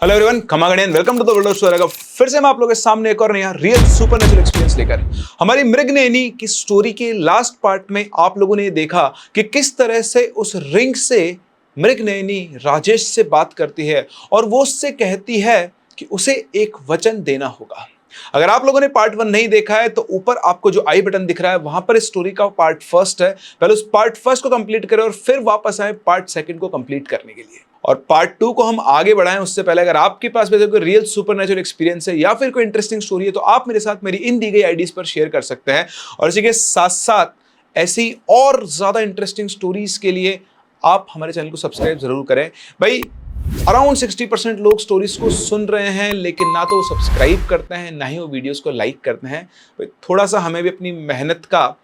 Hello everyone, खमागणियन welcome to the world of story. फिर से मैं आप लोगों के सामने एक और नया रियल सुपरनेचुरल एक्सपीरियंस लेकर हमारी मृगनयनी की स्टोरी के लास्ट पार्ट में आप लोगों ने देखा कि किस तरह से उस रिंग से मृगनयनी राजेश से बात करती है और वो उससे कहती है कि उसे एक वचन देना होगा। अगर आप लोगों ने पार्ट 1 नहीं देखा है तो ऊपर आपको जो आई बटन दिख रहा है वहां पर इस स्टोरी का पार्ट 1 है। पहले उस पार्ट 1 को कंप्लीट करें और फिर वापस आए पार्ट 2 को कंप्लीट करने के लिए। और पार्ट 2 को हम आगे बढ़ाएं उससे पहले अगर आपके पास वैसे कोई रियल सुपरनेचुरल एक्सपीरियंस है या फिर कोई इंटरेस्टिंग स्टोरी है तो आप मेरे साथ मेरी इन दी गई आईडीज पर शेयर कर सकते हैं। और इसी के साथ साथ ऐसी और ज्यादा इंटरेस्टिंग स्टोरीज के लिए आप हमारे चैनल को सब्सक्राइब जरूर करें। भाई अराउंड 60% लोग स्टोरीज को सुन रहे हैं लेकिन ना तो वो सब्सक्राइब करते हैं ना ही वो वीडियोस को लाइक करते हैं। भाई थोड़ा सा हमें भी अपनी मेहनत का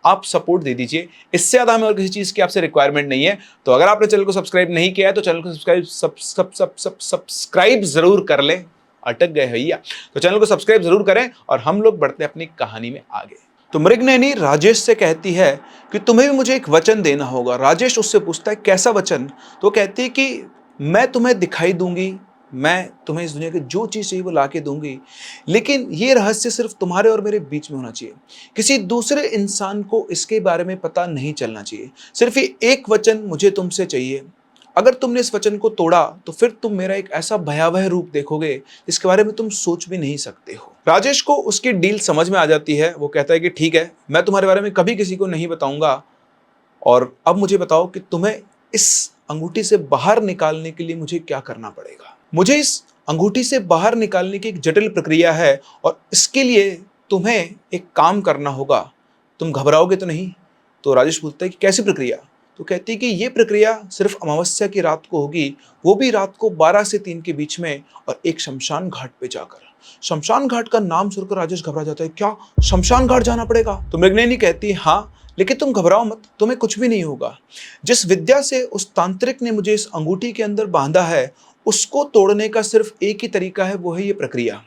आप सपोर्ट दे दीजिए, इससे ज़्यादा हमें और किसी चीज़ की आपसे रिक्वायरमेंट नहीं है। तो अगर आपने चैनल को सब्सक्राइब नहीं किया है तो चैनल को सब्सक्राइब जरूर कर लें। अटक गए भैया, तो चैनल को सब्सक्राइब जरूर करें और हम लोग बढ़ते हैं अपनी कहानी में आगे। तो मृगनयनी राजेश से कहती है कि तुम्हें भी मुझे एक वचन देना होगा। राजेश उससे पूछता है कैसा वचन? तो कहती है कि मैं तुम्हें दिखाई दूंगी, मैं तुम्हें इस दुनिया की जो चीज़ चाहिए वो ला के दूंगी, लेकिन ये रहस्य सिर्फ तुम्हारे और मेरे बीच में होना चाहिए। किसी दूसरे इंसान को इसके बारे में पता नहीं चलना चाहिए। सिर्फ ये एक वचन मुझे तुमसे चाहिए। अगर तुमने इस वचन को तोड़ा तो फिर तुम मेरा एक ऐसा भयावह रूप देखोगे जिसके बारे में तुम सोच भी नहीं सकते हो। राजेश को उसकी डील समझ में आ जाती है। वो कहता है कि ठीक है, मैं तुम्हारे बारे में कभी किसी को नहीं बताऊंगा। और अब मुझे बताओ कि तुम्हें इस अंगूठी से बाहर निकालने के लिए मुझे क्या करना पड़ेगा। मुझे इस अंगूठी से बाहर निकालने की एक जटिल प्रक्रिया है और इसके लिए तुम्हें एक काम करना होगा। तुम घबराओगे तो नहीं? तो राजेश पूछता है कि कैसी प्रक्रिया? तो कहती है कि ये प्रक्रिया सिर्फ अमावस्या की रात को होगी, वो भी रात को 12 से 3 के बीच में, और एक शमशान घाट पे जाकर। शमशान घाट का नाम सुनकर राजेश घबरा जाता है। क्या शमशान घाट जाना पड़ेगा? तो मृगनयनी कहती है हाँ, लेकिन तुम घबराओ मत, तुम्हें कुछ भी नहीं होगा। जिस विद्या से उस तांत्रिक ने मुझे इस अंगूठी के अंदर बांधा है उसको तोड़ने का सिर्फ एक ही तरीका है, वो है ये प्रक्रिया।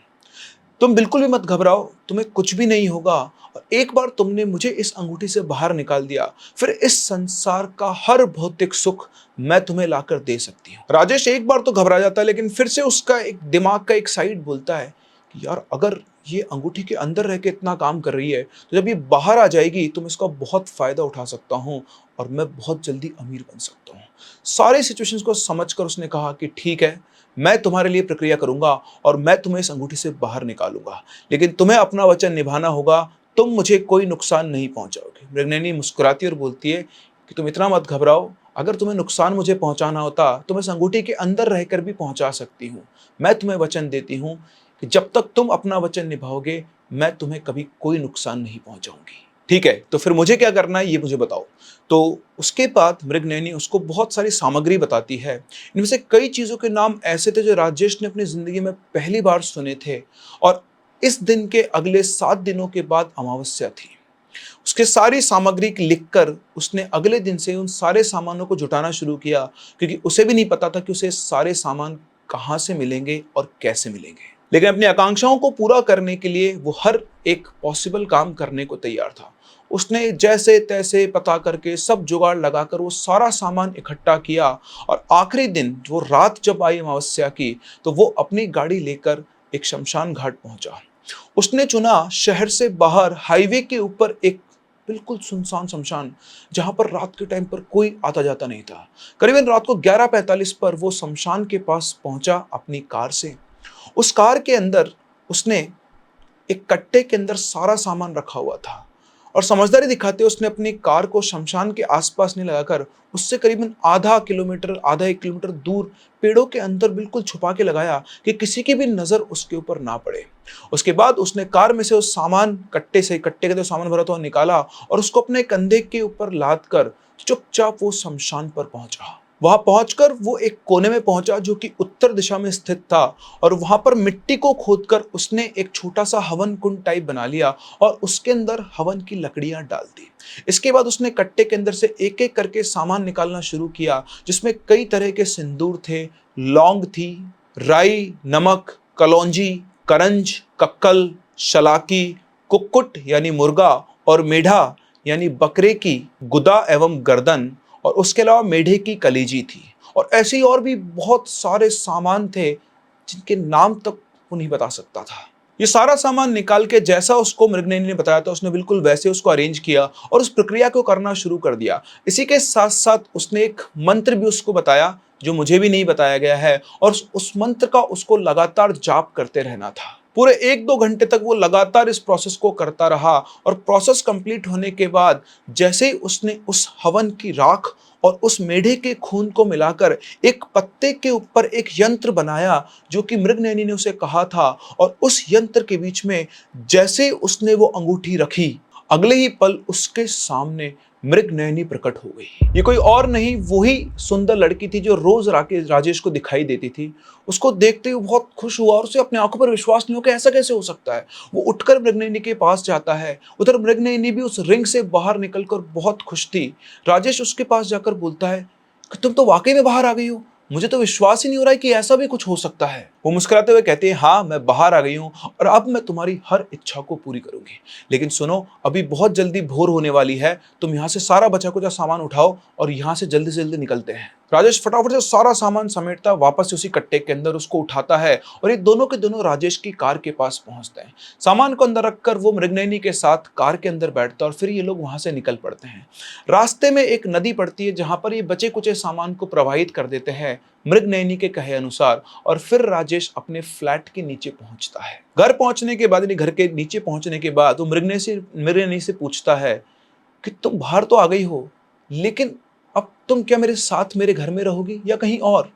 तुम बिल्कुल भी मत घबराओ, तुम्हें कुछ भी नहीं होगा। और एक बार तुमने मुझे इस अंगूठी से बाहर निकाल दिया, फिर इस संसार का हर भौतिक सुख मैं तुम्हें लाकर दे सकती हूँ। राजेश एक बार तो घबरा जाता है लेकिन फिर से उसका एक दिमाग का एक साइड बोलता है कि यार अगर ये अंगूठी के अंदर रह के इतना काम कर रही है तो जब ये बाहर आ जाएगी तो मैं इसका बहुत फायदा उठा सकता हूँ और मैं बहुत जल्दी अमीर बन सकता हूँ। सारे सिचुएशंस को समझकर उसने कहा कि ठीक है, मैं तुम्हारे लिए प्रक्रिया करूंगा और मैं तुम्हें इस अंगूठी से बाहर निकालूंगा, लेकिन तुम्हें अपना वचन निभाना होगा, तुम मुझे कोई नुकसान नहीं पहुंचाओगे। मृगनयनी मुस्कुराती और बोलती है कि तुम इतना मत घबराओ, अगर तुम्हें नुकसान मुझे पहुंचाना होता तो मैं इस अंगूठी के अंदर रहकर भी पहुंचा सकती हूँ। मैं तुम्हें वचन देती हूँ कि जब तक तुम अपना वचन निभाओगे मैं तुम्हें कभी कोई नुकसान नहीं पहुंचाऊंगी। ठीक है, तो फिर मुझे क्या करना है ये मुझे बताओ। तो उसके बाद मृगनयनी उसको बहुत सारी सामग्री बताती है। इनमें से कई चीज़ों के नाम ऐसे थे जो राजेश ने अपनी ज़िंदगी में पहली बार सुने थे। और इस दिन के अगले 7 दिनों के बाद अमावस्या थी। उसके सारी सामग्री लिखकर उसने अगले दिन से उन सारे सामानों को जुटाना शुरू किया, क्योंकि उसे भी नहीं पता था कि उसे सारे सामान कहाँ से मिलेंगे और कैसे मिलेंगे। लेकिन अपनी आकांक्षाओं को पूरा करने के लिए वो हर एक पॉसिबल काम करने को तैयार था। उसने जैसे तैसे पता करके सब जुगाड़ लगाकर वो सारा सामान इकट्ठा किया। और आखिरी दिन वो रात जब आई अमावस्या की तो वो अपनी गाड़ी लेकर एक शमशान घाट पहुंचा। उसने चुना शहर से बाहर हाईवे के ऊपर एक बिल्कुल सुनसान शमशान, जहां पर रात के टाइम पर कोई आता जाता नहीं था। करीबन रात को 11:45 पर वो शमशान के पास पहुंचा अपनी कार से। उस कार के अंदर उसने एक कट्टे के अंदर सारा सामान रखा हुआ था और समझदारी दिखाते उसने अपनी कार को शमशान के आसपास नहीं लगाकर उससे करीबन आधा 1 किलोमीटर दूर पेड़ों के अंदर बिल्कुल छुपा के लगाया कि किसी की भी नजर उसके ऊपर ना पड़े। उसके बाद उसने कार में से उस सामान कट्टे के अंदर सामान भरा था निकाला और उसको अपने कंधे के ऊपर लाद कर चुपचाप वो शमशान पर पहुंचा। वहां पहुंचकर वो एक कोने में पहुंचा जो कि उत्तर दिशा में स्थित था और वहां पर मिट्टी को खोदकर उसने एक छोटा सा हवन कुंड टाइप बना लिया और उसके अंदर हवन की लकड़ियां डाल दी। इसके बाद उसने कट्टे के अंदर से एक एक करके सामान निकालना शुरू किया, जिसमें कई तरह के सिंदूर थे, लौंग थी, राई, नमक, कलौंजी, करंज, कक्कल, शलाकी, कुक्कुट यानी मुर्गा और मेढा यानी बकरे की गुदा एवं गर्दन, और उसके अलावा मेढे की कलेजी थी। और ऐसे ही और भी बहुत सारे सामान थे जिनके नाम तक वो नहीं बता सकता था। ये सारा सामान निकाल के जैसा उसको मृगनयनी ने बताया था उसने बिल्कुल वैसे उसको अरेंज किया और उस प्रक्रिया को करना शुरू कर दिया। इसी के साथ साथ उसने एक मंत्र भी उसको बताया जो मुझे भी नहीं बताया गया है, और उस मंत्र का उसको लगातार जाप करते रहना था। पूरे 1-2 घंटे तक वो लगातार इस प्रोसेस को करता रहा, और प्रोसेस कंप्लीट होने के बाद जैसे ही उसने उस हवन की राख और उस मेढे के खून को मिलाकर एक पत्ते के ऊपर एक यंत्र बनाया जो कि मृगनयनी ने उसे कहा था, और उस यंत्र के बीच में जैसे उसने वो अंगूठी रखी, अगले ही पल उसके सामने मृगनयनी प्रकट हो गई। ये कोई और नहीं, वही सुंदर लड़की थी जो रोज राजेश को दिखाई देती थी। उसको देखते हुए बहुत खुश हुआ और उसे अपनी आंखों पर विश्वास नहीं हो कि ऐसा कैसे हो सकता है। वो उठकर मृगनयनी के पास जाता है। उधर मृगनयनी भी उस रिंग से बाहर निकलकर बहुत खुश थी। राजेश उसके पास जाकर बोलता है कि तुम तो वाकई में बाहर आ गई हो, मुझे तो विश्वास ही नहीं हो रहा है कि ऐसा भी कुछ हो सकता है। वो मुस्कुराते हुए कहती है, हाँ मैं बाहर आ गई हूँ और अब मैं तुम्हारी हर इच्छा को पूरी करूंगी। लेकिन सुनो, अभी बहुत जल्दी भोर होने वाली है, तुम यहाँ से सारा बचा कुचा सामान उठाओ और यहाँ से जल्दी से जल्दी निकलते हैं। राजेश फटाफट से सारा सामान समेटता, वापस उसी कट्टे के अंदर उसको उठाता है और ये दोनों के दोनों राजेश की कार के पास पहुंचते हैं। सामान को अंदर रखकर वो मृगनयनी के साथ कार के अंदर बैठता है और फिर ये लोग वहां से निकल पड़ते हैं। रास्ते में एक नदी पड़ती है जहां पर ये बचे कुचे सामान को प्रवाहित कर देते हैं मृगनयनी के कहे अनुसार, और फिर राजेश अपने फ्लैट के नीचे पहुंचता है। घर पहुंचने के बाद, यानी घर के नीचे पहुंचने के बाद वो मृगनयनी से पूछता है कि तुम बाहर तो आ गई हो, लेकिन अब तुम क्या मेरे साथ मेरे घर में रहोगी या कहीं और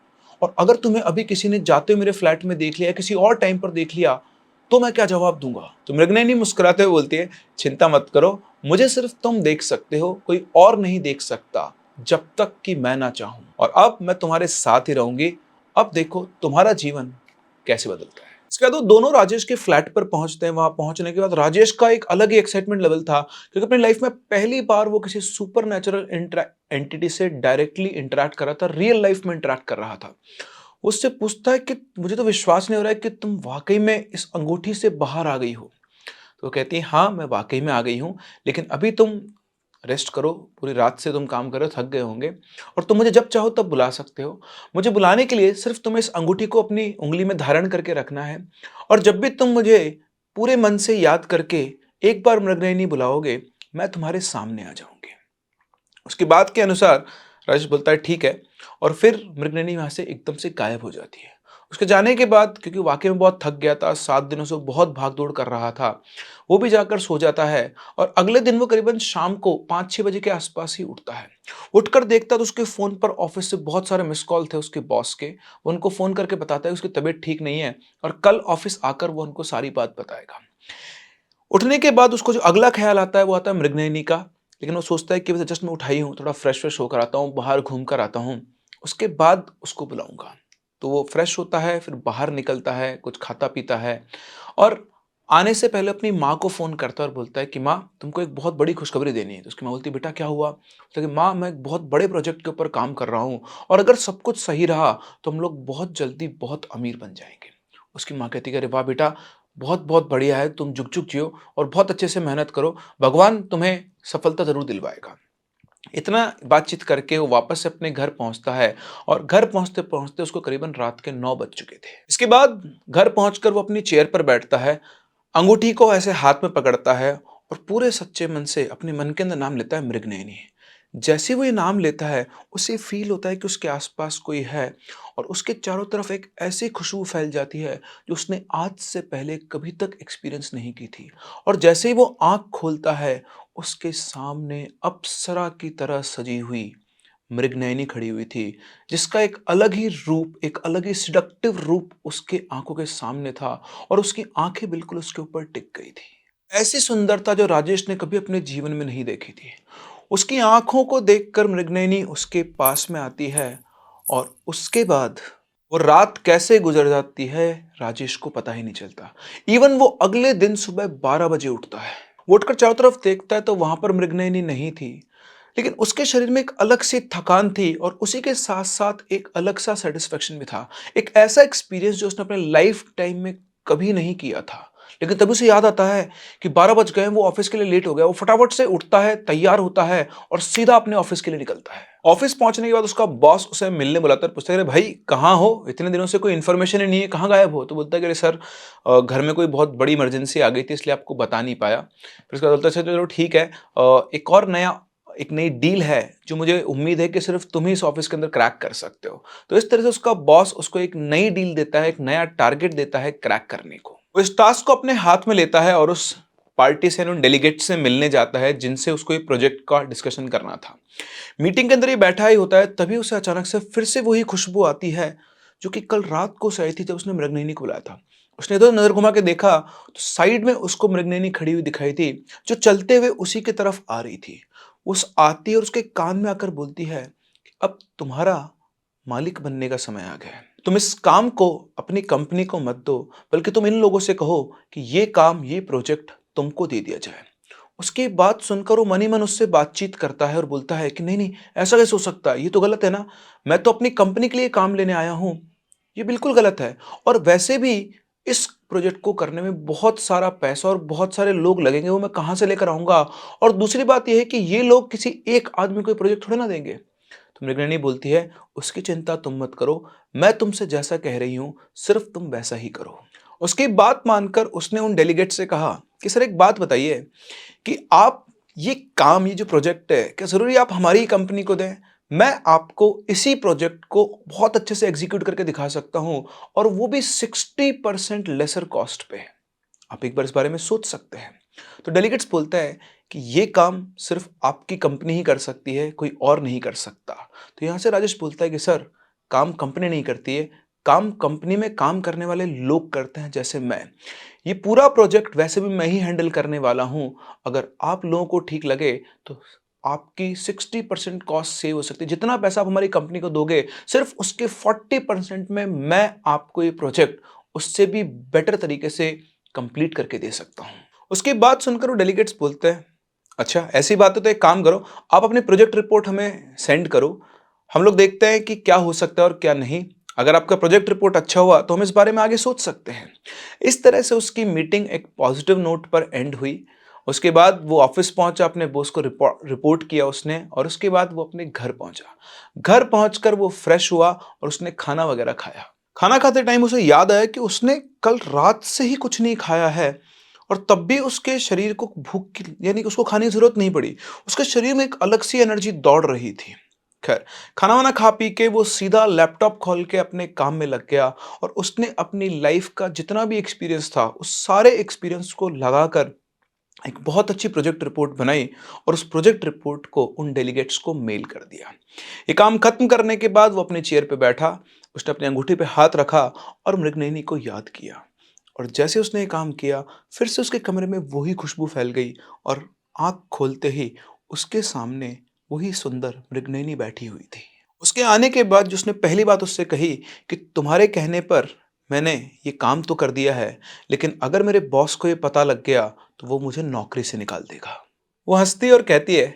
अगर तुम्हें अभी किसी ने जाते हुए मेरे फ्लैट में देख लिया, किसी और टाइम पर देख लिया, तो मैं क्या जवाब दूंगा? तो मृगनयनी मुस्कुराते हुए बोलती है, चिंता मत करो, मुझे सिर्फ तुम देख सकते हो, कोई और नहीं देख सकता जब तक कि मैं ना चाहूं, और अब मैं तुम्हारे साथ ही रहूंगी। अब देखो तुम्हारा जीवन कैसे बदलता है। इसके बाद वो दोनों राजेश के फ्लैट पर पहुंचते हैं। वहां पहुंचने के बाद राजेश का एक अलग ही एक्साइटमेंट लेवल था, क्योंकि अपनी लाइफ में पहली बार वो किसी सुपर नेचुरल एंटिटी से डायरेक्टली इंटरेक्ट कर रहा था, रियल लाइफ में इंटरेक्ट कर रहा था। उससे पूछता है कि मुझे तो विश्वास नहीं हो रहा है कि तुम वाकई में इस अंगूठी से बाहर आ गई हो। तो वो कहती है, हाँ मैं वाकई में आ गई हूँ, लेकिन अभी तुम रेस्ट करो, पूरी रात से तुम काम कर रहे हो, थक गए होंगे, और तुम मुझे जब चाहो तब बुला सकते हो। मुझे बुलाने के लिए सिर्फ तुम्हें इस अंगूठी को अपनी उंगली में धारण करके रखना है, और जब भी तुम मुझे पूरे मन से याद करके एक बार मृगनयनी बुलाओगे, मैं तुम्हारे सामने आ जाऊंगी। उसकी बात के अनुसार राजेश बोलता है ठीक है, और फिर मृगनयनी वहां से एकदम से गायब हो जाती है। उसके जाने के बाद, क्योंकि वाकई में बहुत थक गया था, 7 दिनों से वो बहुत भाग दौड़ कर रहा था, वो भी जाकर सो जाता है, और अगले दिन वो करीबन शाम को 5-6 बजे के आसपास ही उठता है। उठकर देखता तो उसके फोन पर ऑफिस से बहुत सारे मिस कॉल थे उसके बॉस के। वो उनको फोन करके बताता है उसकी तबीयत ठीक नहीं है और कल ऑफिस आकर वो उनको सारी बात बताएगा। उठने के बाद उसको जो अगला ख्याल आता है वो आता है मृगनयनी का, लेकिन वो सोचता है कि वैसे जस्ट मैं उठाई हूँ, थोड़ा फ्रेश फ्रेश होकर आता हूँ, बाहर घूम कर आता हूँ, उसके बाद उसको बुलाऊंगा। तो वो फ्रेश होता है, फिर बाहर निकलता है, कुछ खाता पीता है, और आने से पहले अपनी माँ को फ़ोन करता है और बोलता है कि माँ तुमको एक बहुत बड़ी खुशखबरी देनी है। तो उसकी माँ बोलती है बेटा क्या हुआ? बोलता है कि माँ मैं एक बहुत बड़े प्रोजेक्ट के ऊपर काम कर रहा हूँ, और अगर सब कुछ सही रहा तो हम लोग बहुत जल्दी बहुत अमीर बन जाएंगे। उसकी माँ कहती है अरे वाह बेटा, बहुत बहुत बढ़िया है, तुम जुग जुग जियो और बहुत अच्छे से मेहनत करो, भगवान तुम्हें सफलता ज़रूर दिलवाएगा। इतना बातचीत करके वो वापस से अपने घर पहुंचता है, और घर पहुंचते पहुंचते उसको करीबन रात के 9 बज चुके थे। इसके बाद घर पहुंचकर वो अपनी चेयर पर बैठता है, अंगूठी को ऐसे हाथ में पकड़ता है और पूरे सच्चे मन से अपने मन के अंदर नाम लेता है मृगनयनी। जैसे वो ये नाम लेता है, उसे फील होता है कि उसके आसपास कोई है, और उसके चारों तरफ एक ऐसी खुशबू फैल जाती है जो उसने आज से पहले कभी तक एक्सपीरियंस नहीं की थी। और जैसे ही वो आंख खोलता है, उसके सामने अप्सरा की तरह सजी हुई मृगनयनी खड़ी हुई थी, जिसका एक अलग ही रूप, एक अलग ही सिडक्टिव रूप उसके आंखों के सामने था, और उसकी आंखें बिल्कुल उसके ऊपर टिक गई थी। ऐसी सुंदरता जो राजेश ने कभी अपने जीवन में नहीं देखी थी। उसकी आंखों को देखकर मृगनयनी उसके पास में आती है, और उसके बाद वो रात कैसे गुजर जाती है राजेश को पता ही नहीं चलता। इवन वो अगले दिन सुबह 12 बजे उठता है। वो उठकर चारों तरफ देखता है तो वहां पर मृगनयनी नहीं थी, लेकिन उसके शरीर में एक अलग सी थकान थी, और उसी के साथ साथ एक अलग सा सेटिस्फेक्शन भी था। एक ऐसा एक्सपीरियंस जो उसने अपने लाइफ टाइम में कभी नहीं किया था। लेकिन तभी उसे याद आता है कि 12 बज गए हैं, वो ऑफिस के लिए लेट हो गया। वो फटाफट से उठता है, तैयार होता है और सीधा अपने ऑफिस के लिए निकलता है। ऑफिस पहुंचने के बाद उसका बॉस उसे मिलने बुलाता है, पूछता है, अरे भाई कहाँ हो? इतने दिनों से कोई इन्फॉर्मेशन ही नहीं है, कहाँ गायब हो? तो बोलता है कि अरे सर, घर में कोई बहुत बड़ी इमरजेंसी आ गई थी, इसलिए आपको बता नहीं पाया। फिर उसका बोलता है, अच्छा चलो ठीक है, एक नई डील है जो मुझे उम्मीद है कि सिर्फ तुम ही इस ऑफिस के अंदर क्रैक कर सकते हो। तो इस तरह से उसका बॉस उसको एक नई डील देता है, एक नया टारगेट देता है क्रैक करने को। वो इस टास्क को अपने हाथ में लेता है और उस पार्टी से, उन डेलीगेट से मिलने जाता है जिनसे उसको एक प्रोजेक्ट का डिस्कशन करना था। मीटिंग के अंदर ये बैठा ही होता है, तभी उसे अचानक से फिर से वही खुशबू आती है जो कि कल रात को से आई थी जब उसने मृगनयनी को बुलाया था। उसने इधर नजर घुमा के देखा तो साइड में उसको मृगनयनी खड़ी हुई दिखाई थी, जो चलते हुए उसी की तरफ आ रही थी। उस आती और उसके कान में आकर बोलती है कि अब तुम्हारा मालिक बनने का समय आ गया है। तुम इस काम को अपनी कंपनी को मत दो, बल्कि तुम इन लोगों से कहो कि ये काम, ये प्रोजेक्ट तुमको दे दिया जाए। उसकी बात सुनकर वो मन ही मन उससे बातचीत करता है और बोलता है कि नहीं नहीं, ऐसा कैसे हो सकता है? ये तो गलत है ना। मैं तो अपनी कंपनी के लिए काम लेने आया हूँ, ये बिल्कुल गलत है। और वैसे भी इस प्रोजेक्ट को करने में बहुत सारा पैसा और बहुत सारे लोग लगेंगे, वो मैं कहाँ से लेकर आऊंगा? और दूसरी बात यह है कि ये लोग किसी एक आदमी को ये प्रोजेक्ट थोड़े ना देंगे। तो मृगनयनी बोलती है, उसकी चिंता तुम मत करो, मैं तुमसे जैसा कह रही हूं सिर्फ तुम वैसा ही करो। उसकी बात मानकर उसने उन डेलीगेट से कहा कि सर एक बात बताइए कि आप ये काम, ये जो प्रोजेक्ट है, क्या जरूरी आप हमारी ही कंपनी को दें? मैं आपको इसी प्रोजेक्ट को बहुत अच्छे से एग्जीक्यूट करके दिखा सकता हूं, और वो भी 60% लेसर कॉस्ट पे। आप एक बार इस बारे में सोच सकते हैं। तो डेलीगेट्स बोलता है कि ये काम सिर्फ आपकी कंपनी ही कर सकती है, कोई और नहीं कर सकता। तो यहां से राजेश बोलता है कि सर, काम कंपनी नहीं करती है, काम कंपनी में काम करने वाले लोग करते हैं, जैसे मैं। ये पूरा प्रोजेक्ट वैसे भी मैं ही हैंडल करने वाला हूं। अगर आप लोगों को ठीक लगे तो आपकी 60% कॉस्ट सेव हो सकती है। जितना पैसा आप हमारी कंपनी को दोगे, सिर्फ उसके 40% में मैं आपको ये प्रोजेक्ट उससे भी बेटर तरीके से कंप्लीट करके दे सकता हूं। उसकी बात सुनकर वो डेलीगेट्स बोलते हैं, अच्छा ऐसी बात है तो एक काम करो, आप अपनी प्रोजेक्ट रिपोर्ट हमें सेंड करो, हम लोग देखते हैं कि क्या हो सकता है और क्या नहीं। अगर आपका प्रोजेक्ट रिपोर्ट अच्छा हुआ तो हम इस बारे में आगे सोच सकते हैं। इस तरह से उसकी मीटिंग एक पॉजिटिव नोट पर एंड हुई। उसके बाद वो ऑफिस पहुंचा, अपने बॉस को रिपोर्ट किया उसने, और उसके बाद वो अपने घर पहुंचा। घर पहुंचकर वो फ्रेश हुआ और उसने खाना वगैरह खाया। खाना खाते टाइम उसे याद आया कि उसने कल रात से ही कुछ नहीं खाया है, और तब भी उसके शरीर को यानी कि उसको खाने की जरूरत नहीं पड़ी। उसके शरीर में एक अलग सी एनर्जी दौड़ रही थी। खैर, खाना वाना खा पी के वो सीधा लैपटॉप खोल के अपने काम में लग गया, और उसने अपनी लाइफ का जितना भी एक्सपीरियंस था उस सारे एक्सपीरियंस को लगाकर एक बहुत अच्छी प्रोजेक्ट रिपोर्ट बनाई, और उस प्रोजेक्ट रिपोर्ट को उन डेलीगेट्स को मेल कर दिया। ये काम खत्म करने के बाद वो अपने चेयर पे बैठा, उसने अपनी अंगूठी पे हाथ रखा और मृगनयनी को याद किया। और जैसे उसने ये काम किया, फिर से उसके कमरे में वही खुशबू फैल गई, और आंख खोलते ही उसके सामने वही सुंदर मृगनयनी बैठी हुई थी। उसके आने के बाद जो उसने पहली बात उससे कही कि तुम्हारे कहने पर मैंने ये काम तो कर दिया है, लेकिन अगर मेरे बॉस को ये पता लग गया तो वो मुझे नौकरी से निकाल देगा। वो हंसती है और कहती है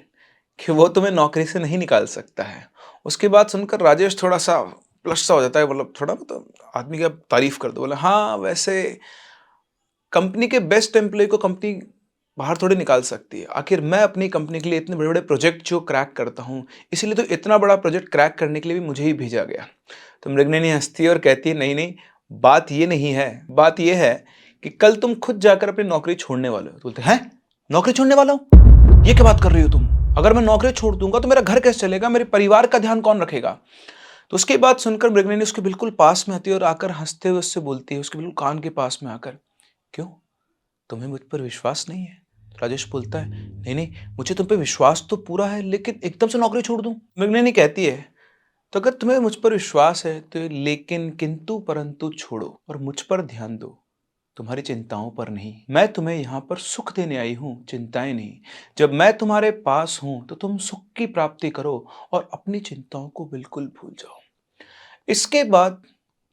कि वो तुम्हें नौकरी से नहीं निकाल सकता है। उसकी बात सुनकर राजेश थोड़ा सा प्लस सा हो जाता है, मतलब थोड़ा, मतलब आदमी का तारीफ कर दो, बोला हाँ वैसे कंपनी के बेस्ट एम्प्लॉय को कंपनी बाहर थोड़ी निकाल सकती है। आखिर मैं अपनी कंपनी के लिए इतने बड़े बड़े प्रोजेक्ट जो क्रैक करता हूँ, इसीलिए तो इतना बड़ा प्रोजेक्ट क्रैक करने के लिए भी मुझे ही भेजा गया। तो मृगनयनी हंसती है और कहती है, नहीं नहीं, बात ये नहीं है, बात ये है कि कल तुम खुद जाकर अपनी नौकरी छोड़ने वाले हो। तो बोलते हैं, नौकरी छोड़ने वाला हूँ? ये क्या बात कर रही हो तुम? अगर मैं नौकरी छोड़ दूंगा तो मेरा घर कैसे चलेगा, मेरे परिवार का ध्यान कौन रखेगा? तो उसकी बात सुनकर मृगनयनी उसके बिल्कुल पास में आती है और आकर हंसते हुए उससे बोलती है, उसके बिल्कुल कान के पास में आकर, क्यों, तुम्हें मुझ पर विश्वास नहीं है? तो राजेश बोलता है, नहीं नहीं, मुझे तुम पे विश्वास तो पूरा है, लेकिन एकदम से नौकरी छोड़ दूं? मृगनयनी कहती है, तो अगर तुम्हें मुझ पर विश्वास है तो ये लेकिन किंतु परंतु छोड़ो और मुझ पर ध्यान दो, तुम्हारी चिंताओं पर नहीं। मैं तुम्हें यहाँ पर सुख देने आई हूँ, चिंताएं नहीं। जब मैं तुम्हारे पास हूं तो तुम सुख की प्राप्ति करो और अपनी चिंताओं को बिल्कुल भूल जाओ। इसके बाद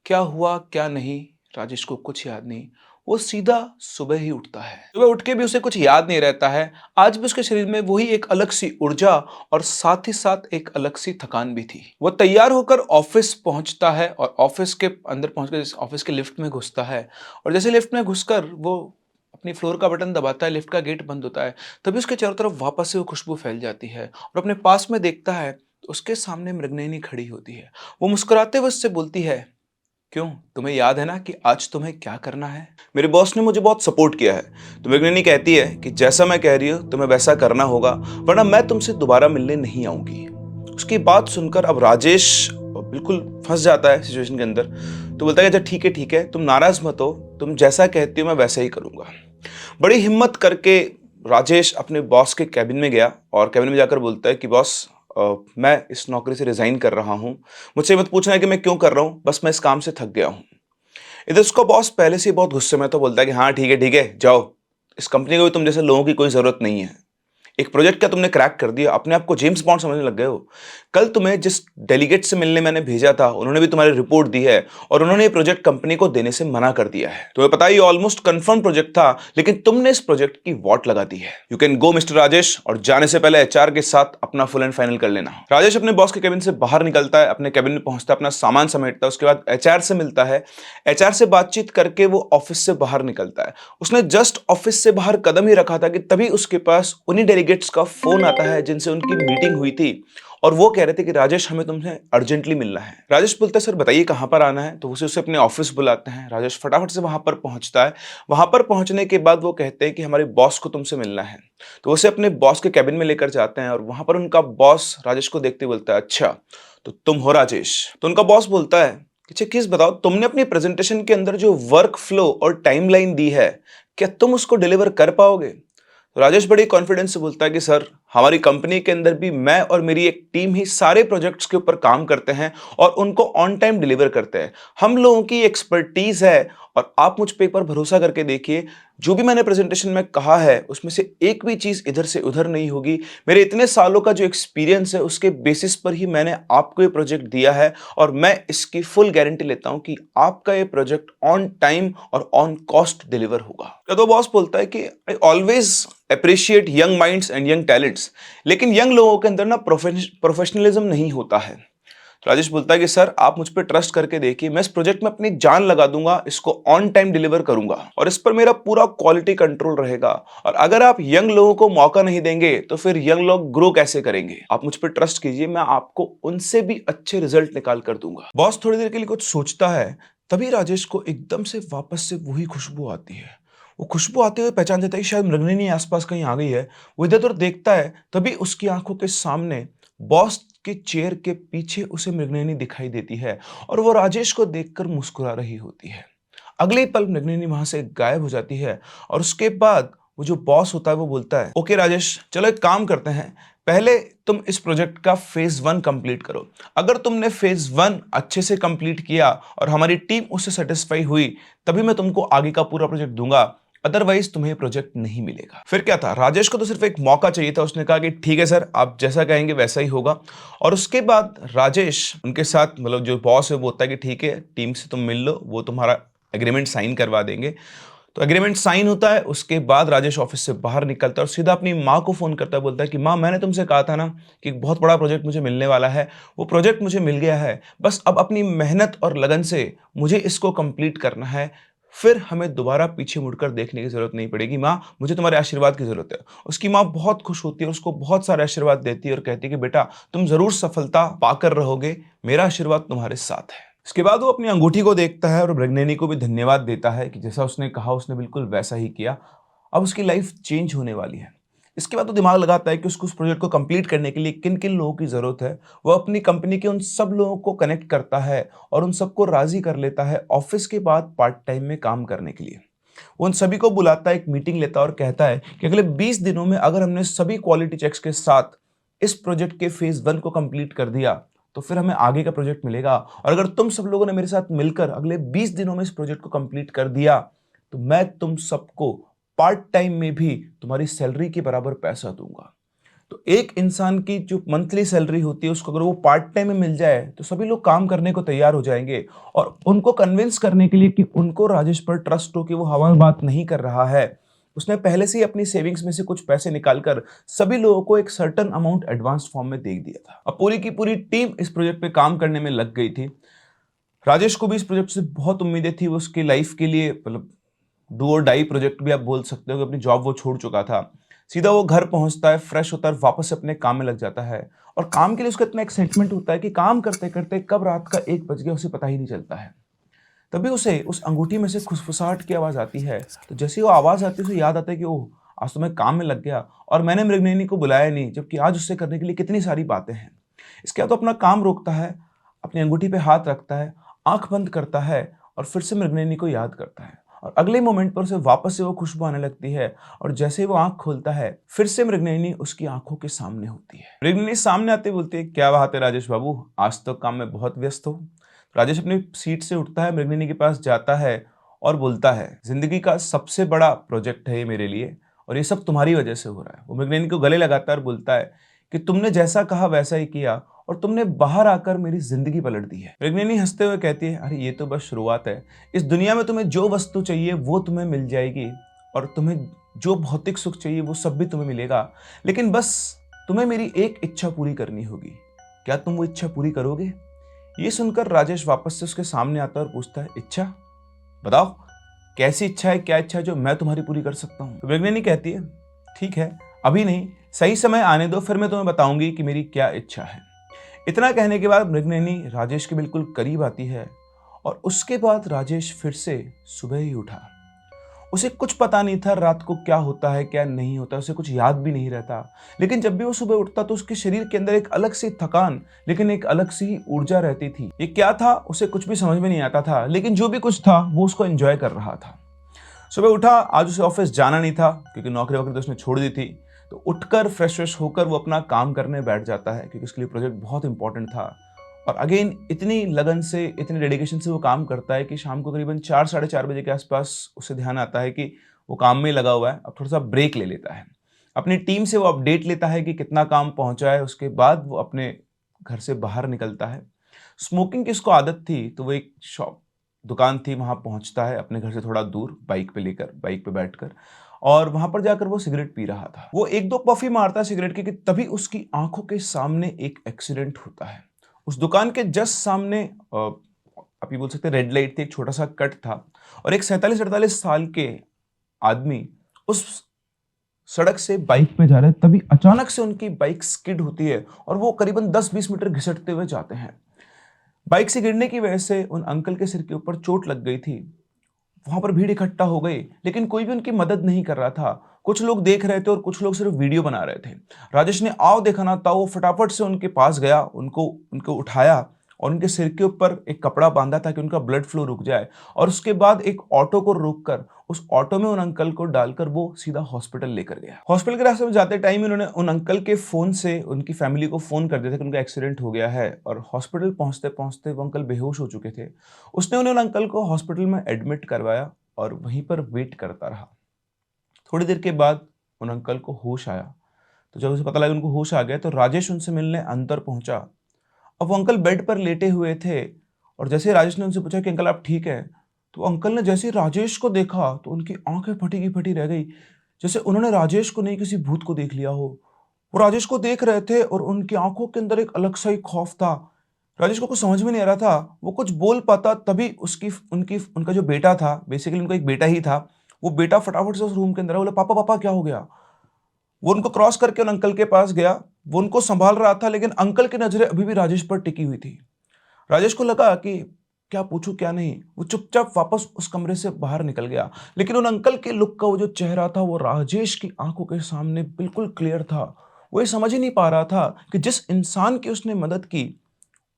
क्या हुआ क्या नहीं, राजेश को कुछ याद नहीं। वो सीधा सुबह ही उठता है। सुबह उठ के भी उसे कुछ याद नहीं रहता है। आज भी उसके शरीर में वही एक अलग सी ऊर्जा और साथ ही साथ एक अलग सी थकान भी थी। वो तैयार होकर ऑफिस पहुंचता है और ऑफिस के अंदर पहुंचकर ऑफिस के लिफ्ट में घुसता है, और जैसे लिफ्ट में घुसकर वो अपनी फ्लोर का बटन दबाता है, लिफ्ट का गेट बंद होता है, तभी उसके चारों तरफ वापस से वो खुशबू फैल जाती है और अपने पास में देखता है तो उसके सामने मृगनयनी खड़ी होती है। वो मुस्कुराते हुए उससे बोलती है, क्यों, तुम्हें याद है ना कि आज तुम्हें क्या करना है? मेरे बॉस ने मुझे बहुत सपोर्ट किया है। तो मृगनयनी कहती है कि जैसा मैं कह रही हूँ तुम्हें वैसा करना होगा, वरना मैं तुमसे दोबारा मिलने नहीं आऊंगी। उसकी बात सुनकर अब राजेश बिल्कुल फंस जाता है सिचुएशन के अंदर। तो बोलता है कि अच्छा ठीक है, तुम नाराज मत हो, तुम जैसा कहती हो मैं वैसा ही करूंगा। बड़ी हिम्मत करके राजेश अपने बॉस के कैबिन में गया और कैबिन में जाकर बोलता है कि बॉस, मैं इस नौकरी से रिजाइन कर रहा हूँ। मुझसे मत पूछना है कि मैं क्यों कर रहा हूँ, बस मैं इस काम से थक गया हूँ। इधर उसका बॉस पहले से ही बहुत गुस्से में तो बोलता है कि हाँ ठीक है, जाओ, इस कंपनी को भी तुम जैसे लोगों की कोई जरूरत नहीं है। एक प्रोजेक्ट का तुमने क्रैक कर दिया, अपने आप को जेम्स बॉन्ड समझने लग गए हो। कल तुम्हें जिस डेलीगेट से मिलने मैंने भेजा था उन्होंने भी तुम्हारी रिपोर्ट दी है और उन्होंने ये प्रोजेक्ट कंपनी को देने से मना कर दिया है। तुम्हें पता है ये ऑलमोस्ट कंफर्म प्रोजेक्ट था, लेकिन तुमने इस प्रोजेक्ट की वॉट लगा दी है। You can go mister Rajesh, और जाने से पहले एचआर के साथ अपना फुल एंड फाइनल कर लेना। राजेश अपने बॉस के केबिन से बाहर निकलता है, अपने केबिन में पहुंचता है, अपना सामान समेटता है, उसके बाद एचआर से मिलता है। एचआर से बातचीत करके वो ऑफिस से बाहर निकलता है। उसने जस्ट ऑफिस से बाहर कदम ही रखा था कि तभी उसके पास उन्हीं डेलीगेट्स का फोन आता है जिनसे उनकी मीटिंग हुई थी और वो कह रहे थे कि राजेश हमें तुमसे अर्जेंटली मिलना है। राजेश बोलता है सर बताइए कहां पर आना है। तो उसे अपने ऑफिस बुलाते हैं। राजेश फटाफट से वहां पर पहुंचता है। वहां पर पहुंचने के बाद वो कहते हैं कि हमारे बॉस को तुमसे मिलना है। तो उसे अपने बॉस के कैबिन में लेकर जाते हैं और वहां पर उनका बॉस राजेश को देखते बोलता है, अच्छा तो तुम हो राजेश। तो उनका बॉस बोलता है, अच्छा किस बताओ, तुमने अपनी प्रेजेंटेशन के अंदर जो वर्क फ्लो और टाइमलाइन दी है, क्या तुम उसको डिलीवर कर पाओगे? तो राजेश बड़ी कॉन्फिडेंस से बोलता है कि सर, हमारी कंपनी के अंदर भी मैं और मेरी एक टीम ही सारे प्रोजेक्ट्स के ऊपर काम करते हैं और उनको ऑन टाइम डिलीवर करते हैं। हम लोगों की एक्सपर्टीज है और आप मुझ पे एक बार भरोसा करके देखिए, जो भी मैंने प्रेजेंटेशन में कहा है उसमें से एक भी चीज इधर से उधर नहीं होगी। मेरे इतने सालों का जो एक्सपीरियंस है उसके बेसिस पर ही मैंने आपको ये प्रोजेक्ट दिया है और मैं इसकी फुल गारंटी लेता हूं कि आपका ये प्रोजेक्ट ऑन टाइम और ऑन कॉस्ट डिलीवर होगा। तो बॉस बोलता है कि I always appreciate young minds and young talents, लेकिन यंग लोगों के अंदर ना प्रोफेशनलिज्म नहीं होता है। तो राजेश बोलता है कि सर आप मुझ पर ट्रस्ट करके देखिए, मैं इस प्रोजेक्ट में अपनी जान लगा दूंगा, इसको ऑन टाइम डिलीवर करूंगा और इस पर मेरा पूरा क्वालिटी कंट्रोल रहेगा। और अगर आप यंग लोगों को मौका नहीं देंगे तो फिर यंग लोग ग्रो कैसे करेंगे? आप मुझ पर ट्रस्ट कीजिए, मैं आपको उनसे भी अच्छे रिजल्ट निकाल कर दूंगा। बॉस थोड़ी देर के लिए कुछ सोचता है, तभी राजेश को एकदम से वापस से वही खुशबू आती है। वो खुशबू आते हुए पहचान जाता है कि शायद मृगनयनी आसपास कहीं आ गई है। वो इधर उधर देखता है, तभी उसकी आंखों के सामने बॉस के चेयर के पीछे उसे मृगनयनी दिखाई देती है और वो राजेश को देखकर मुस्कुरा रही होती है। अगले ही पल मृगनयनी वहां से गायब हो जाती है और उसके बाद वो जो बॉस होता है वो बोलता है, ओके राजेश, चलो एक काम करते हैं, पहले तुम इस प्रोजेक्ट का फेज 1 कंप्लीट करो। अगर तुमने फेज 1 अच्छे से कंप्लीट किया और हमारी टीम उससे सेटिस्फाई हुई, तभी मैं तुमको आगे का पूरा प्रोजेक्ट दूंगा, अदरवाइज तुम्हें प्रोजेक्ट नहीं मिलेगा। फिर क्या था, राजेश को तो सिर्फ एक मौका चाहिए था। उसने कहा कि ठीक है सर, आप जैसा कहेंगे वैसा ही होगा। और उसके बाद राजेश उनके साथ, मतलब जो बॉस है वो बोलता है कि ठीक है, टीम से तुम मिल लो, वो तुम्हारा एग्रीमेंट साइन करवा देंगे। तो एग्रीमेंट साइन होता है। उसके बाद राजेश ऑफिस से बाहर निकलता है और सीधा अपनी माँ को फोन करता है। बोलता है कि माँ, मैंने तुमसे कहा था ना कि एक बहुत बड़ा प्रोजेक्ट मुझे मिलने वाला है, वो प्रोजेक्ट मुझे मिल गया है, बस अब अपनी मेहनत और लगन से मुझे इसको कंप्लीट करना है, फिर हमें दोबारा पीछे मुड़कर देखने की जरूरत नहीं पड़ेगी। माँ, मुझे तुम्हारे आशीर्वाद की जरूरत है। उसकी माँ बहुत खुश होती है, उसको बहुत सारे आशीर्वाद देती है और कहती है कि बेटा, तुम जरूर सफलता पाकर रहोगे, मेरा आशीर्वाद तुम्हारे साथ है। इसके बाद वो अपनी अंगूठी को देखता है और मृगनयनी को भी धन्यवाद देता है कि जैसा उसने कहा उसने बिल्कुल वैसा ही किया। अब उसकी लाइफ चेंज होने वाली है। इसके बाद वो दिमाग लगाता है कि उसको उस प्रोजेक्ट को कंप्लीट करने के लिए किन किन लोगों की जरूरत है। वो अपनी कंपनी के उन सब लोगों को कनेक्ट करता है और उन सबको राजी कर लेता है ऑफिस के बाद पार्ट टाइम में काम करने के लिए। वो उन सभी को बुलाता है, एक मीटिंग लेता है और कहता है कि अगले 20 दिनों में अगर हमने सभी क्वालिटी चेक्स के साथ इस प्रोजेक्ट के फेज 1 को कंप्लीट कर दिया तो फिर हमें आगे का प्रोजेक्ट मिलेगा। और अगर तुम सब लोगों ने मेरे साथ मिलकर अगले 20 दिनों में इस प्रोजेक्ट को कंप्लीट कर दिया तो मैं तुम सबको पार्ट टाइम में भी तुम्हारी सैलरी के बराबर पैसा दूंगा। तो एक इंसान की जो मंथली सैलरी होती है उसको अगर वो पार्ट टाइम में मिल जाए तो सभी लोग काम करने को तैयार हो जाएंगे। और उनको कन्विंस करने के लिए कि उनको राजेश पर ट्रस्ट हो कि वो हवा में बात नहीं कर रहा है, उसने पहले से ही अपनी सेविंग्स में से कुछ पैसे निकालकर सभी लोगों को एक सर्टेन अमाउंट एडवांस फॉर्म में दे दिया था। अब पूरी की पूरी टीम इस प्रोजेक्ट पे काम करने में लग गई थी। राजेश को भी इस प्रोजेक्ट से बहुत उम्मीदें थी। वो उसकी लाइफ के लिए, मतलब डू और डाई प्रोजेक्ट भी आप बोल सकते हो कि अपनी जॉब वो छोड़ चुका था। सीधा वो घर पहुंचता है, फ्रेश होता है, वापस से अपने काम में लग जाता है और काम के लिए उसका इतना एक्साइटमेंट होता है कि काम करते करते कब रात का 1 बज गया उसे पता ही नहीं चलता है। तभी उसे उस अंगूठी में से खुसफुसाहट की आवाज आती है। तो जैसे ही वो आवाज आती है उसे याद आता है कि ओह, आज तो मैं काम में लग गया और मैंने मृगनयनी को बुलाया नहीं, जबकि आज उससे करने के लिए कितनी सारी बातें हैं। इसके बाद तो अपना काम रोकता है, अपनी अंगूठी पे हाथ रखता है, आंख बंद करता है और फिर से मृगनयनी को याद करता है और अगले मोमेंट पर उसे वापस से वो खुशबू आने लगती है और जैसे ही वो आंख खोलता है फिर से मृगनयनी उसकी आंखों के सामने होती है। मृगनयनी सामने आते बोलती है, क्या बात है राजेश बाबू, आज तो काम में बहुत व्यस्त हो। राजेश अपनी सीट से उठता है, मृगनयनी के पास जाता है और बोलता है, जिंदगी का सबसे बड़ा प्रोजेक्ट है ये मेरे लिए और ये सब तुम्हारी वजह से हो रहा है। वो मृगनयनी को गले लगाता है और बोलता है कि तुमने जैसा कहा वैसा ही किया और तुमने बाहर आकर मेरी जिंदगी पलट दी है। मृगनयनी हंसते हुए कहती है, अरे ये तो बस शुरुआत है। इस दुनिया में तुम्हें जो वस्तु चाहिए वो तुम्हें मिल जाएगी और तुम्हें जो भौतिक सुख चाहिए वो सब भी तुम्हें मिलेगा, लेकिन बस तुम्हें मेरी एक इच्छा पूरी करनी होगी। क्या तुम वो इच्छा पूरी करोगे? ये सुनकर राजेश वापस से उसके सामने आता है और पूछता है, इच्छा? बताओ कैसी इच्छा है, क्या इच्छा है जो मैं तुम्हारी पूरी कर सकता हूँ? तो मृगनयनी कहती है, ठीक है, अभी नहीं, सही समय आने दो, फिर मैं तुम्हें बताऊंगी कि मेरी क्या इच्छा है। इतना कहने के बाद मृगनयनी राजेश के बिल्कुल करीब आती है और उसके बाद राजेश फिर से सुबह ही उठा। उसे कुछ पता नहीं था रात को क्या होता है क्या नहीं होता, उसे कुछ याद भी नहीं रहता, लेकिन जब भी वो सुबह उठता तो उसके शरीर के अंदर एक अलग सी थकान, लेकिन एक अलग सी ऊर्जा रहती थी। ये क्या था उसे कुछ भी समझ में नहीं आता था, लेकिन जो भी कुछ था वो उसको एंजॉय कर रहा था। सुबह उठा, आज उसे ऑफिस जाना नहीं था क्योंकि नौकरी वोकरी तो उसने छोड़ दी थी। तो उठकर फ्रेश होकर वो अपना काम करने बैठ जाता है क्योंकि उसके लिए प्रोजेक्ट बहुत इंपॉर्टेंट था। और अगेन इतनी लगन से, इतने डेडिकेशन से वो काम करता है कि शाम को करीबन 4 साढ़े 4 बजे के आसपास उसे ध्यान आता है कि वो काम में ही लगा हुआ है, अब थोड़ा सा ब्रेक ले लेता है। अपनी टीम से वो अपडेट लेता है कि कितना काम पहुंचा है, उसके बाद वो अपने घर से बाहर निकलता है। स्मोकिंग की उसको आदत थी तो वो एक शॉप दुकान थी, वहां पहुंचता है अपने घर से थोड़ा दूर, बाइक पे बैठकर, और वहां पर जाकर वो सिगरेट पी रहा था। वो एक दो पफी मारता है सिगरेट की कि तभी उसकी आंखों के सामने एक एक्सीडेंट होता है। उस दुकान के जस्ट सामने आप ये बोल सकते हैं रेड लाइट थी, एक छोटा सा कट था और एक 47-48 साल के आदमी उस सड़क से बाइक पे जा रहे हैं। तभी अचानक से उनकी बाइक स्किड होती है और वो करीबन 10-20 मीटर घिसटते हुए जाते हैं। बाइक से गिरने की वजह से उन अंकल के सिर के ऊपर चोट लग गई थी। वहां पर भीड़ इकट्ठा हो गई, लेकिन कोई भी उनकी मदद नहीं कर रहा था। कुछ लोग देख रहे थे और कुछ लोग सिर्फ वीडियो बना रहे थे। राजेश ने आओ देखा ना था, वो फटाफट से उनके पास गया, उनको उनको उठाया और उनके सिर के ऊपर एक कपड़ा बांधा ताकि उनका ब्लड फ्लो रुक जाए और उसके बाद एक ऑटो को रोककर उस ऑटो में उन अंकल को डालकर वो सीधा हॉस्पिटल लेकर गया। हॉस्पिटल के रास्ते में जाते टाइम उन्होंने उन अंकल के फोन से उनकी फैमिली को फोन कर दिया था कि उनका एक्सीडेंट हो गया है और हॉस्पिटल पहुंचते पहुंचते वो अंकल बेहोश हो चुके थे। उसने उन अंकल को हॉस्पिटल में एडमिट करवाया और वहीं पर वेट करता रहा। थोड़ी देर के बाद उन अंकल को होश आया। तो जब उसे पता लगा उनको होश आ गया तो राजेश उनसे मिलने अंदर पहुंचा। अब वो अंकल बेड पर लेटे हुए थे और जैसे राजेश ने उनसे पूछा कि अंकल आप ठीक है, तो अंकल ने जैसे राजेश को देखा तो उनकी आंखें फटी की फटी रह गई, जैसे उन्होंने राजेश को नहीं किसी भूत को देख लिया हो। वो राजेश को देख रहे थे और उनकी आंखों के अंदर एक अलग सा ही खौफ था। राजेश को कुछ समझ में नहीं आ रहा था, वो कुछ बोल पाता तभी उसकी उनकी उनका जो बेटा था, बेसिकली उनका एक बेटा ही था, वो बेटा फटाफट से उस रूम के अंदर बोला, पापा पापा क्या हो गया? वो उनको क्रॉस करके उन अंकल के पास गया, वो उनको संभाल रहा था, लेकिन अंकल की नजरें अभी भी राजेश पर टिकी हुई थी। राजेश को लगा कि क्या पूछूं क्या नहीं, वो चुपचाप वापस उस कमरे से बाहर निकल गया। लेकिन उन अंकल के लुक का वो जो चेहरा था वो राजेश की आंखों के सामने बिल्कुल क्लियर था। वो ये समझ ही नहीं पा रहा था कि जिस इंसान की उसने मदद की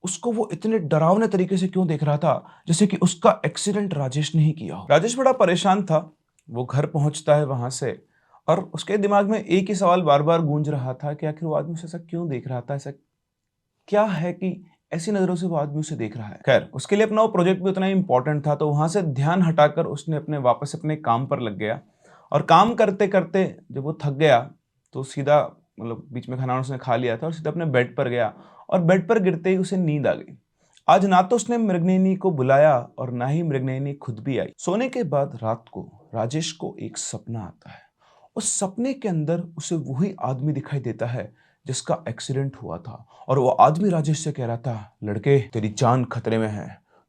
उसको वो इतने डरावने तरीके से क्यों देख रहा था, जैसे कि उसका एक्सीडेंट राजेश ने ही किया हो। राजेश बड़ा परेशान था। वो घर पहुंचता है वहां से और उसके दिमाग में एक ही सवाल बार बार गूंज रहा था कि आखिर वो आदमी उसे ऐसा क्यों देख रहा था, ऐसा क्या है कि ऐसी नजरों से वो आदमी उसे देख रहा है। खैर, उसके लिए अपना वो प्रोजेक्ट भी उतना ही इंपॉर्टेंट था, तो वहां से ध्यान हटाकर उसने अपने वापस अपने काम पर लग गया और काम करते करते जब वो थक गया तो सीधा, मतलब बीच में खाना उसने खा लिया था और सीधा अपने बेड पर गया और बेड पर गिरते ही उसे नींद आ गई। आज ना तो उसने मृगनयनी को बुलाया और ना ही मृगनयनी खुद भी आई। सोने के बाद रात को राजेश को एक सपना आता है। उस सपने के अंदर उसे वही आदमी दिखाई देता है जिसका एक्सीडेंट हुआ था और वो आदमी राजेश से कह रहा था, लड़के तेरी जान खतरे में है,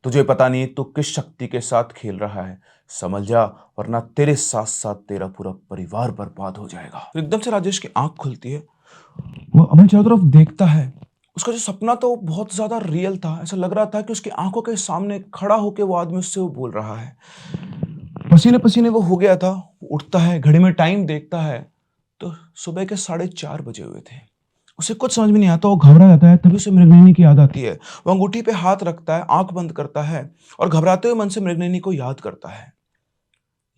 तुझे पता नहीं तू किस शक्ति के साथ खेल रहा है, समझ जा, वरना तेरे साथ साथ तेरा पूरा परिवार बर्बाद हो जाएगा। तो एकदम से राजेश की आंख खुलती है, वो अपने चारों तरफ देखता है। उसका जो सपना था वो बहुत ज्यादा रियल था। ऐसा लग रहा था कि उसकी आंखों के सामने खड़ा होकर वो आदमी उससे वो बोल रहा है। पसीने पसीने वो हो गया था। वो उठता है, घड़ी में टाइम देखता है तो सुबह के 4:30 बजे हुए थे। उसे कुछ समझ में नहीं आता, वो घबरा जाता है। तभी उसे मृगनयनी की याद आती है। वो अंगूठी पे हाथ रखता है, आंख बंद करता है और घबराते हुए मन से मृगनयनी को याद करता है।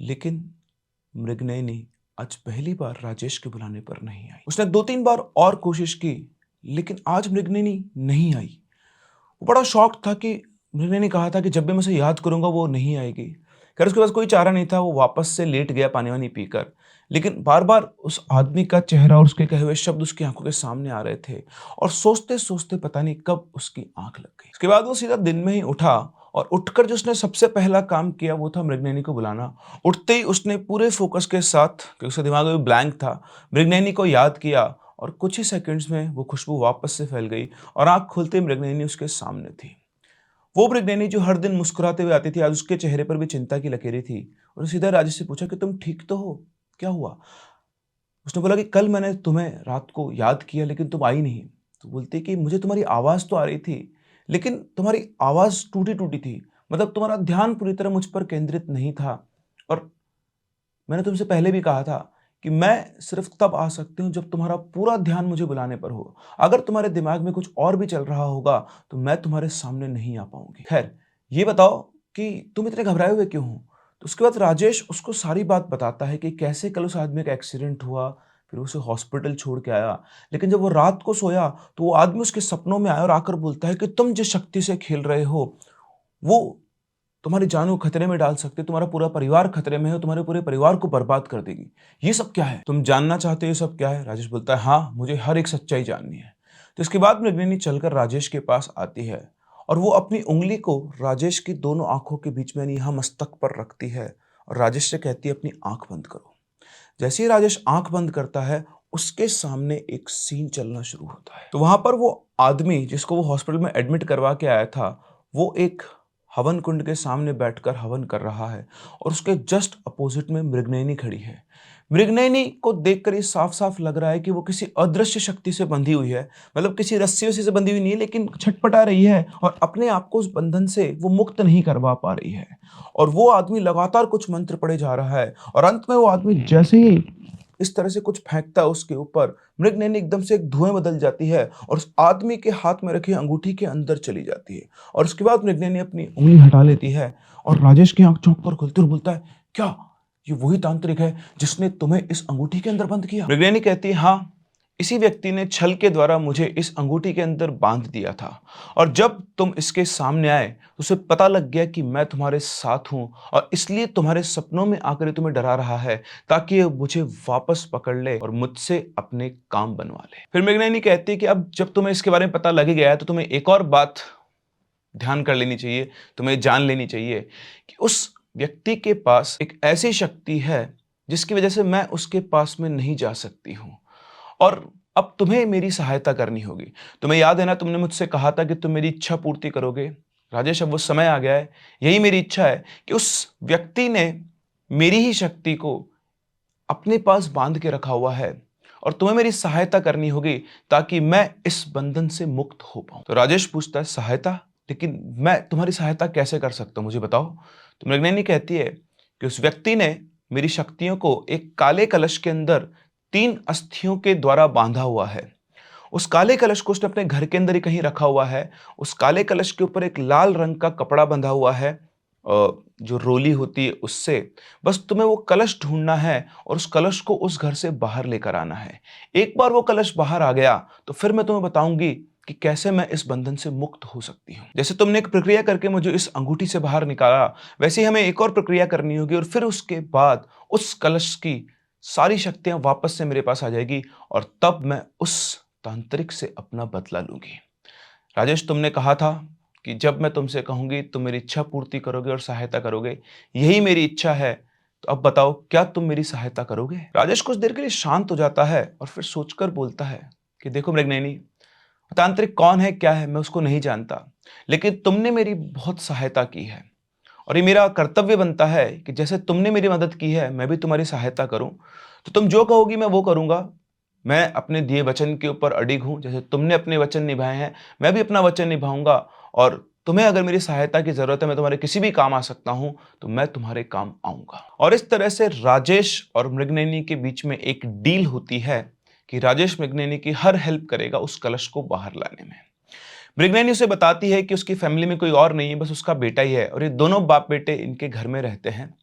लेकिन मृगनयनी आज पहली बार राजेश के बुलाने पर नहीं आई। उसने 2-3 बार और कोशिश की, लेकिन आज मृगनयनी नहीं आई। वो बड़ा शॉक था कि मृगनयनी कहा था कि जब भी मैं उसे याद करूंगा वो नहीं आएगी। खैर उसके पास कोई चारा नहीं था, वो वापस से लेट गया पानी वानी पीकर। लेकिन बार बार उस आदमी का चेहरा और उसके कहे हुए शब्द उसकी आंखों के सामने आ रहे थे और सोचते सोचते पता नहीं कब उसकी आंख लग गई। उसके बाद वो सीधा दिन में ही उठा और उठकर जो उसने सबसे पहला काम किया वो था मृगनयनी को बुलाना। उठते ही उसने पूरे फोकस के साथ, क्योंकि उसका दिमाग में ब्लैंक था, मृगनयनी को याद किया और कुछ ही सेकंड्स में वो खुशबू वापस से फैल गई और आंख खुलते ही मृगनयनी उसके सामने थी। वो मृगनयनी जो हर दिन मुस्कुराते हुए आती थी, आज उसके चेहरे पर भी चिंता की लकीरें थी। और सीधा राजेश से पूछा कि तुम ठीक तो हो, क्या हुआ? उसने बोला कि कल मैंने तुम्हें रात को याद किया लेकिन तुम आई नहीं। तो बोलती कि मुझे तुम्हारी आवाज़ तो आ रही थी, लेकिन तुम्हारी आवाज़ टूटी-टूटी थी। मतलब तुम्हारा ध्यान पूरी तरह मुझ पर केंद्रित नहीं था। और मैंने तुमसे पहले भी कहा था कि मैं सिर्फ तब आ सकती हूँ जब तुम्हारा पूरा ध्यान मुझे बुलाने पर हो। अगर तुम्हारे दिमाग में कुछ और भी चल रहा होगा तो मैं तुम्हारे सामने नहीं आ पाऊंगी। खैर, ये बताओ कि तुम इतने घबराए हुए क्यों हो? तो उसके बाद राजेश उसको सारी बात बताता है कि कैसे कल उस आदमी का एक्सीडेंट हुआ, फिर उसे हॉस्पिटल छोड़ के आया। लेकिन जब वो रात को सोया तो वो आदमी उसके सपनों में आया और आकर बोलता है कि तुम जिस शक्ति से खेल रहे हो वो तुम्हारी जान को खतरे में डाल सकती है, तुम्हारा पूरा परिवार खतरे में है, तुम्हारे पूरे परिवार को बर्बाद कर देगी। ये सब क्या है? तुम जानना चाहते हो ये सब क्या है? राजेश बोलता है, हाँ, मुझे हर एक सच्चाई जाननी है। तो इसके बाद मृगनयनी चलकर राजेश के पास आती है और वो अपनी उंगली को राजेश की दोनों आंखों के बीच में, यानी यहाँ मस्तक पर रखती है और राजेश से कहती है अपनी आंख बंद करो। जैसे ही राजेश आंख बंद करता है, उसके सामने एक सीन चलना शुरू होता है। तो वहां पर वो आदमी जिसको वो हॉस्पिटल में एडमिट करवा के आया था, वो एक हवन कुंड के सामने बैठकर हवन कर रहा है और उसके जस्ट अपोजिट में मृगनयनी खड़ी है। मृगनयनी को देखकर ये साफ साफ लग रहा है कि वो किसी अदृश्य शक्ति से बंधी हुई है। मतलब किसी रस्सियों से बंधी हुई नहीं है, लेकिन छटपटा रही है और अपने आप को उस बंधन से वो मुक्त नहीं करवा पा रही है। और वो आदमी लगातार कुछ मंत्र पढ़े जा रहा है और अंत में वो आदमी जैसे ही इस तरह से कुछ फेंकता है उसके ऊपर, मृगनयनी एकदम से एक धुएं बदल जाती है और उस आदमी के हाथ में रखी अंगूठी के अंदर चली जाती है। और उसके बाद मृगनयनी अपनी उंगली हटा लेती है और राजेश की आंख चौंक कर खुलती और बोलता है, क्या ये वही तांत्रिक है जिसने तुम्हें इस अंगूठी के अंदर बंद किया? मृगनयनी कहती है, हाँ, इसी व्यक्ति ने छल के द्वारा मुझे इस अंगूठी के अंदर बांध दिया था और जब तुम इसके सामने आए तो उसे पता लग गया कि मैं तुम्हारे साथ हूं और इसलिए तुम्हारे सपनों में आकर ये तुम्हें डरा रहा है ताकि ये मुझे वापस पकड़ ले और मुझसे अपने काम बनवा ले। फिर मृगनयनी कहती है कि अब जब तुम्हें इसके बारे में पता लग गया है तो तुम्हें एक और बात ध्यान कर लेनी चाहिए, तुम्हें जान लेनी चाहिए कि उस व्यक्ति के पास एक ऐसी शक्ति है जिसकी वजह से मैं उसके पास में नहीं जा सकती हूं और अब तुम्हें मेरी सहायता करनी होगी। तुम्हें याद है ना, तुमने मुझसे कहा था कि तुम मेरी इच्छा पूर्ति करोगे। राजेश, अब वो समय आ गया है। यही मेरी इच्छा है कि उस व्यक्ति ने मेरी ही शक्ति को अपने पास बांध के रखा हुआ है और तुम्हें मेरी सहायता करनी होगी ताकि मैं इस बंधन से मुक्त हो पाऊं। तो राजेश पूछता है, सहायता? लेकिन मैं तुम्हारी सहायता कैसे कर सकता हूं, मुझे बताओ। तो मृगनयनी कहती है कि उस व्यक्ति ने मेरी शक्तियों को एक काले कलश के अंदर 3 अस्थियों के द्वारा बांधा हुआ है। उस काले कलश को उसने अपने घर के अंदर ही कहीं रखा हुआ है। उस काले कलश के ऊपर एक लाल रंग का कपड़ा बंधा हुआ है, जो रोली होती है उससे। बस तुम्हें वो कलश ढूंढना है और उस कलश को उस घर से बाहर लेकर आना है। एक बार वो कलश बाहर आ गया तो फिर मैं तुम्हें बताऊंगी कि कैसे मैं इस बंधन से मुक्त हो सकती हूँ। जैसे तुमने एक प्रक्रिया करके मुझे इस अंगूठी से बाहर निकाला, वैसे ही हमें एक और प्रक्रिया करनी होगी और फिर उसके बाद उस कलश की सारी शक्तियां वापस से मेरे पास आ जाएगी और तब मैं उस तांत्रिक से अपना बदला लूंगी। राजेश, तुमने कहा था कि जब मैं तुमसे कहूंगी तुम मेरी इच्छा पूर्ति करोगे और सहायता करोगे। यही मेरी इच्छा है, तो अब बताओ क्या तुम मेरी सहायता करोगे? राजेश कुछ देर के लिए शांत हो जाता है और फिर सोचकर बोलता है कि देखो मृगनयनी, तांत्रिक कौन है, क्या है, मैं उसको नहीं जानता, लेकिन तुमने मेरी बहुत सहायता की है और ये मेरा कर्तव्य बनता है कि जैसे तुमने मेरी मदद की है, मैं भी तुम्हारी सहायता करूं। तो तुम जो कहोगी मैं वो करूंगा। मैं अपने दिए वचन के ऊपर अडिग हूं। जैसे तुमने अपने वचन निभाए हैं, मैं भी अपना वचन निभाऊंगा। और तुम्हें अगर मेरी सहायता की जरूरत है, मैं तुम्हारे किसी भी काम आ सकता हूं, तो मैं तुम्हारे काम आऊंगा। और इस तरह से राजेश और मृगनयनी के बीच में एक डील होती है कि राजेश मृगनयनी की हर हेल्प करेगा उस कलश को बाहर लाने में। मृगनयनी उसे बताती है कि उसकी फैमिली में कोई और नहीं है, बस उसका बेटा ही है और ये दोनों बाप बेटे इनके घर में रहते हैं।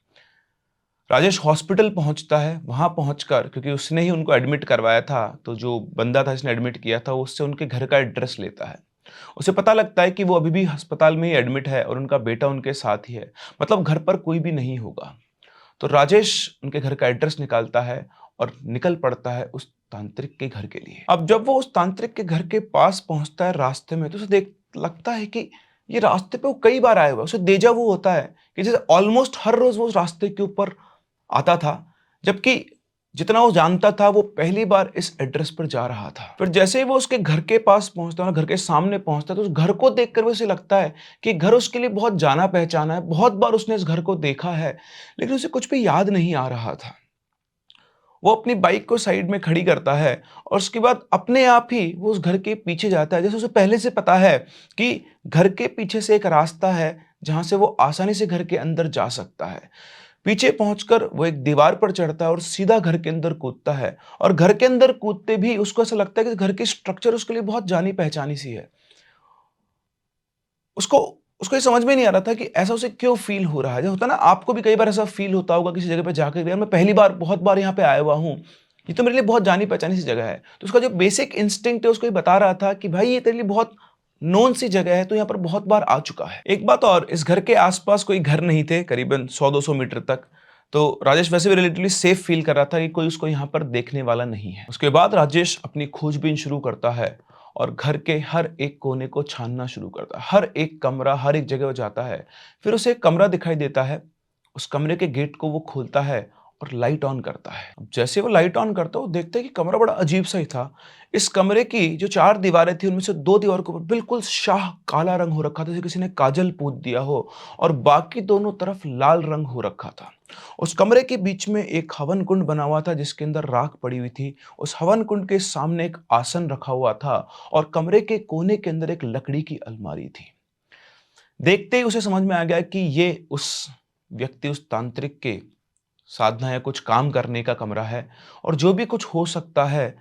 राजेश हॉस्पिटल पहुंचता है। वहां पहुंचकर, क्योंकि उसने ही उनको एडमिट करवाया था, तो जो बंदा था जिसने एडमिट किया था, वो उससे उनके घर का एड्रेस लेता है। उसे पता लगता है कि वो अभी भी अस्पताल में ही एडमिट है और उनका बेटा उनके साथ ही है, मतलब घर पर कोई भी नहीं होगा। तो राजेश उनके घर का एड्रेस निकालता है और निकल पड़ता है उस तांत्रिक के घर के लिए। अब जब वो उस तांत्रिक के घर के पास पहुंचता है रास्ते में, तो उसे देख लगता है कि ये रास्ते पे वो कई बार आया हुआ है। उसे डेजा वू होता है कि जैसे ऑलमोस्ट हर रोज वो उस रास्ते के ऊपर आता था, जबकि जितना वो जानता था वो पहली बार इस एड्रेस पर जा रहा था। फिर जैसे ही वो उसके घर के पास पहुंचता है, घर के सामने पहुंचता है, तो उस घर को देखकर भी उसे लगता है कि घर उसके लिए बहुत जाना पहचाना है, बहुत बार उसने इस घर को देखा है, लेकिन उसे कुछ भी याद नहीं आ रहा था। वो अपनी बाइक को साइड में खड़ी करता है और उसके बाद अपने आप ही वो उस घर के पीछे जाता है। जैसे उसे पहले से पता है कि घर के पीछे से एक रास्ता है जहां से वो आसानी से घर के अंदर जा सकता है। पीछे पहुंचकर वो एक दीवार पर चढ़ता है और सीधा घर के अंदर कूदता है। और घर के अंदर कूदते भी उसको ऐसा लगता है कि घर की स्ट्रक्चर उसके लिए बहुत जानी पहचानी सी है। उसको उसको ये समझ में नहीं आ रहा था कि ऐसा उसे क्यों फील हो रहा है। जो होता है ना, आपको भी कई बार ऐसा फील होता होगा किसी जगह पे जाकर, यार मैं पहली बार बहुत बार यहाँ पे आया हुआ हूँ, ये तो मेरे लिए बहुत जानी पहचानी सी जगह है। तो उसका जो बेसिक इंस्टिंक्ट है उसको ये बता रहा था कि भाई ये तेरे लिए बहुत नोन सी जगह है, तो यहाँ पर बहुत बार आ चुका है। एक बात और, इस घर के आसपास कोई घर नहीं थे करीबन 100-200 मीटर तक। तो राजेश वैसे भी रिलेटिवली सेफ फील कर रहा था कि कोई उसको यहाँ पर देखने वाला नहीं है। उसके बाद राजेश अपनी खोजबीन शुरू करता है और घर के हर एक कोने को छानना शुरू करता है। हर एक कमरा, हर एक जगह वो जाता है। फिर उसे एक कमरा दिखाई देता है। उस कमरे के गेट को वो खोलता है और लाइट ऑन करता है। अब जैसे वो लाइट ऑन करता है, वो देखता है कि कमरा बड़ा अजीब सा ही था। इस कमरे की जो 4 दीवारें थी, उनमें से 2 दीवारों के ऊपर बिल्कुल शाह काला रंग हो रखा था, जैसे किसी ने काजल पोत दिया हो, और बाकी दोनों तरफ लाल रंग हो रखा था। उस कमरे के बीच में एक हवन कुंड बना हुआ था जिसके अंदर राख पड़ी हुई थी। उस हवन कुंड के सामने एक आसन रखा हुआ था और कमरे के कोने के अंदर एक लकड़ी की अलमारी थी। देखते ही उसे समझ में आ गया कि ये उस व्यक्ति, उस तांत्रिक के साधना या कुछ काम करने का कमरा है और जो भी कुछ हो सकता है,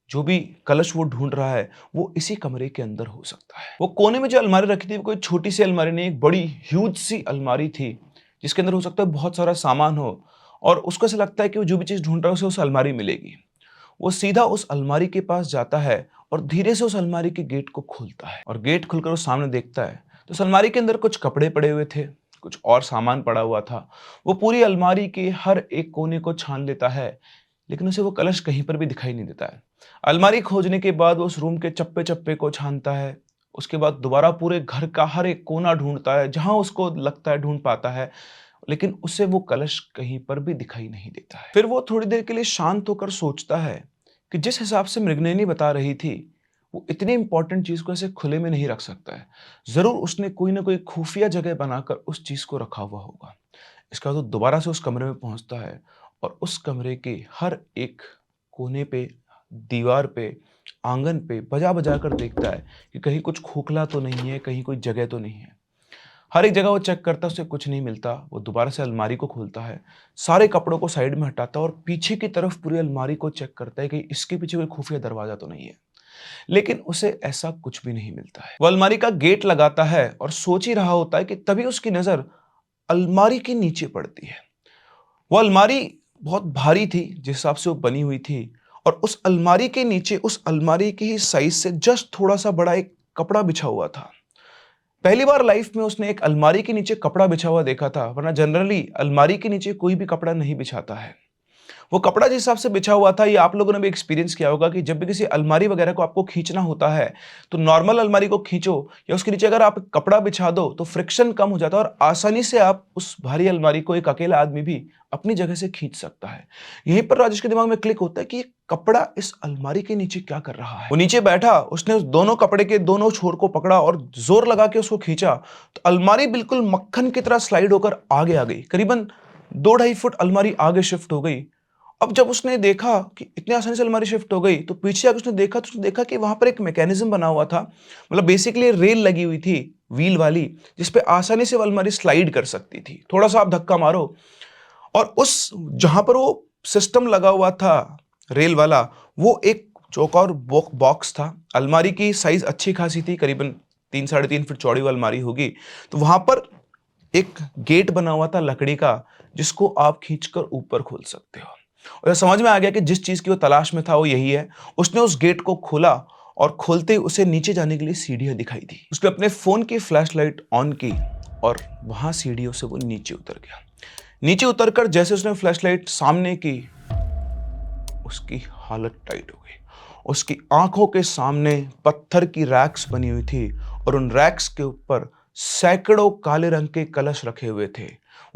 जो भी कलश वो ढूंढ रहा है, वो इसी कमरे के अंदर हो सकता है। वो कोने में जो अलमारी रखी थी, वो कोई छोटी सी अलमारी नहीं, एक बड़ी ह्यूज सी अलमारी थी जिसके अंदर हो सकता है बहुत सारा सामान हो। और उसको ऐसा लगता है कि वो जो भी चीज़ ढूंढ रहा है उसे उस अलमारी मिलेगी। वो सीधा उस अलमारी के पास जाता है और धीरे से उस अलमारी के गेट को खोलता है और गेट खुलकर वो सामने देखता है तो उस अलमारी के अंदर कुछ कपड़े पड़े हुए थे, कुछ और सामान पड़ा हुआ था। वो पूरी अलमारी के हर एक कोने को छान लेता है, लेकिन उसे वो कलश कहीं पर भी दिखाई नहीं देता है। अलमारी खोजने के बाद वो उस रूम के चप्पे चप्पे को छानता है। उसके बाद दोबारा पूरे घर का हर एक कोना ढूंढता है, जहां उसको लगता है ढूंढ पाता है, लेकिन उसे वो कलश कहीं पर भी दिखाई नहीं देता है। फिर वो थोड़ी देर के लिए शांत होकर सोचता है कि जिस हिसाब से मृगनयनी बता रही थी, वो इतनी इंपॉर्टेंट चीज को ऐसे खुले में नहीं रख सकता है। जरूर उसने कोई ना कोई खुफिया जगह बनाकर उस चीज को रखा हुआ होगा। इसके बाद वो दोबारा से उस कमरे में पहुंचता है और उस कमरे के हर एक कोने पे, दीवार पे, आंगन पे बजा बजा कर देखता है कि कहीं कुछ खोखला तो नहीं है, कहीं कोई जगह तो नहीं है। हर एक जगह वो चेक करता है, उसे कुछ नहीं मिलता। वो दोबारा से अलमारी को खोलता है, सारे कपड़ों को साइड में हटाता है और पीछे की तरफ पूरी अलमारी को चेक करता है कि इसके पीछे कोई खुफिया दरवाजा तो नहीं है, लेकिन उसे ऐसा कुछ भी नहीं मिलता है। वो अलमारी का गेट लगाता है और सोच ही रहा होता है कि तभी उसकी नजर अलमारी के नीचे पड़ती है। वो अलमारी बहुत भारी थी जिस हिसाब से वो बनी हुई थी, और उस अलमारी के नीचे, उस अलमारी की ही साइज से जस्ट थोड़ा सा बड़ा एक कपड़ा बिछा हुआ था। पहली बार लाइफ में उसने एक अलमारी के नीचे कपड़ा बिछा हुआ देखा था, वरना जनरली अलमारी के नीचे कोई भी कपड़ा नहीं बिछाता है। वो कपड़ा जिस हिसाब से बिछा हुआ था, ये आप लोगों ने भी एक्सपीरियंस किया होगा कि जब भी किसी अलमारी वगैरह को आपको खींचना होता है, तो नॉर्मल अलमारी को खींचो या उसके नीचे अगर आप कपड़ा बिछा दो तो फ्रिक्शन कम हो जाता है और आसानी से आप उस भारी अलमारी को एक अकेला आदमी भी अपनी जगह से खींच सकता है। यहीं पर राजेश के दिमाग में क्लिक होता है कि ये कपड़ा इस अलमारी के नीचे क्या कर रहा है। वो नीचे बैठा, उसने उस दोनों कपड़े के दोनों छोर को पकड़ा और जोर लगा के उसको खींचा, तो अलमारी बिल्कुल मक्खन की तरह स्लाइड होकर आगे आ गई। करीबन 2-2.5 फुट अलमारी आगे शिफ्ट हो गई। अब जब उसने देखा कि इतनी आसानी से अलमारी शिफ्ट हो गई, तो पीछे आके उसने देखा, तो उसने देखा कि वहां पर एक मैकेनिज्म बना हुआ था, मतलब बेसिकली रेल लगी हुई थी व्हील वाली, जिसपे आसानी से वो अलमारी स्लाइड कर सकती थी। थोड़ा सा आप धक्का मारो और उस जहां पर वो सिस्टम लगा हुआ था रेल वाला, वो एक चौकोर बॉक्स था। अलमारी की साइज अच्छी खासी थी, करीबन 3-3.5 फीट चौड़ी वो अलमारी होगी। तो वहां पर एक गेट बना हुआ था लकड़ी का, जिसको आप खींचकर ऊपर खोल सकते हो। और समझ में आ गया कि जिस चीज की वो तलाश में था वो यही है। उसने उस गेट को खोला और खोलते ही उसे नीचे जाने के लिए सीढ़ियां दिखाई दी। उसने अपने फोन की फ्लैशलाइट ऑन की और वहां सीढ़ियों से वो नीचे उतर गया। नीचे उतरकर जैसे उसने फ्लैशलाइट सामने की, उसकी हालत टाइट हो गई। उसकी आंखों के सामने पत्थर की रैक्स बनी हुई थी और उन रैक्स के ऊपर सैकड़ों काले रंग के कलश रखे हुए थे।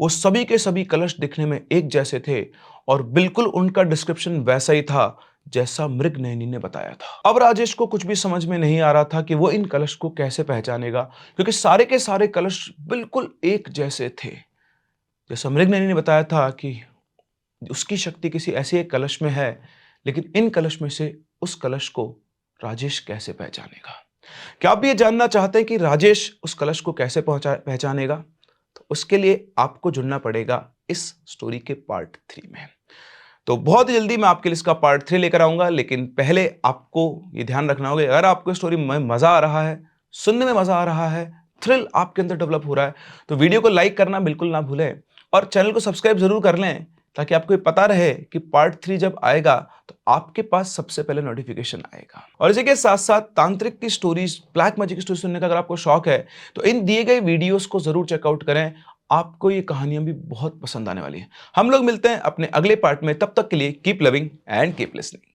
वो सभी के सभी कलश दिखने में एक जैसे थे और बिल्कुल उनका डिस्क्रिप्शन वैसा ही था जैसा मृगनयनी ने बताया था। अब राजेश को कुछ भी समझ में नहीं आ रहा था कि वो इन कलश को कैसे पहचानेगा, क्योंकि सारे के सारे कलश बिल्कुल एक जैसे थे। जैसा मृगनयनी ने बताया था कि उसकी शक्ति किसी ऐसे एक कलश में है, लेकिन इन कलश में से उस कलश को राजेश कैसे पहचानेगा? क्या आप ये जानना चाहते हैं कि राजेश उस कलश को कैसे पहचानेगा? तो उसके लिए आपको जुड़ना पड़ेगा इस स्टोरी के पार्ट 3 में। तो बहुत ही जल्दी मैं आपके लिए इसका पार्ट 3 लेकर आऊंगा, लेकिन पहले आपको ये ध्यान रखना होगा, अगर आपको स्टोरी में मजा आ रहा है, सुनने में मजा आ रहा है, थ्रिल आपके अंदर डेवलप हो रहा है, तो वीडियो को लाइक करना बिल्कुल ना भूलें और चैनल को सब्सक्राइब जरूर कर लें, ताकि आपको ये पता रहे कि पार्ट 3 जब आएगा तो आपके पास सबसे पहले नोटिफिकेशन आएगा। और इसी के साथ साथ तांत्रिक की स्टोरीज, ब्लैक मैजिक की स्टोरी सुनने का अगर आपको शौक है, तो इन दिए गए वीडियोस को जरूर चेकआउट करें। आपको ये कहानियां भी बहुत पसंद आने वाली हैं। हम लोग मिलते हैं अपने अगले पार्ट में, तब तक के लिए keep loving and keep listening.